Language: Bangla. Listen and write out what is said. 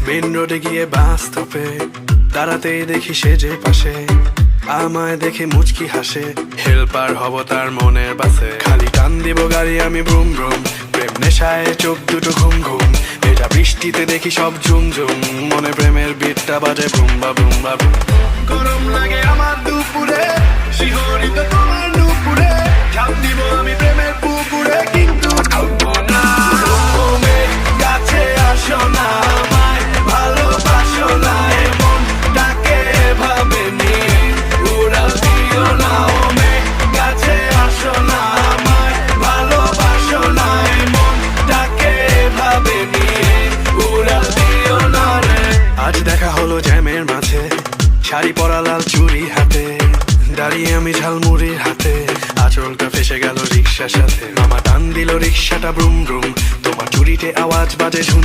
মেন রোডে গিয়ে বাস স্টপে দাঁড়াতেই দেখি সে যে পাশে আমায় দেখে মুচকি হাসে। হেল্পার হব তার মনের বাসে, খালি টান দিব গাড়ি আমি ব্রুম ব্রুম। প্রেম নেশায় চোখ দুটো ঘুম ঘুম, এটা বৃষ্টিতে দেখি সব ঝুম ঝুম। মনে প্রেমের বিটটা বাজে বুম বা বুম বা বুম। গরম লাগে আমার দুপুরে, শিহরিত তোমার নুপুরে, ঝাঁপ দিব আমি প্রেমের পুকুরে, কিন্তু ডুববো না। তুমি কাছে আসো না, আমায় ভালোবাসো না, এমন ডাকে ভাবে নি উড়াল দিও না। ওমে কাছে আসো না, আমায় ভালোবাসো না, এমন ডাকে ভাবে নি উড়াল দিও না রে। আজ দেখা হলো জ্যামের মাঝে, শাড়ি পরা লাল চুড়ি হাতে, দাঁড়িয়ে আমি ঝালমুড়ির হাতে, আঁচলটা ফেসে গেল রিক্সার সাথে। মামা টান দিল রিক্সাটা ব্রুম ব্রুম, তোমার চুরিতে আওয়াজ বাজে ঝুম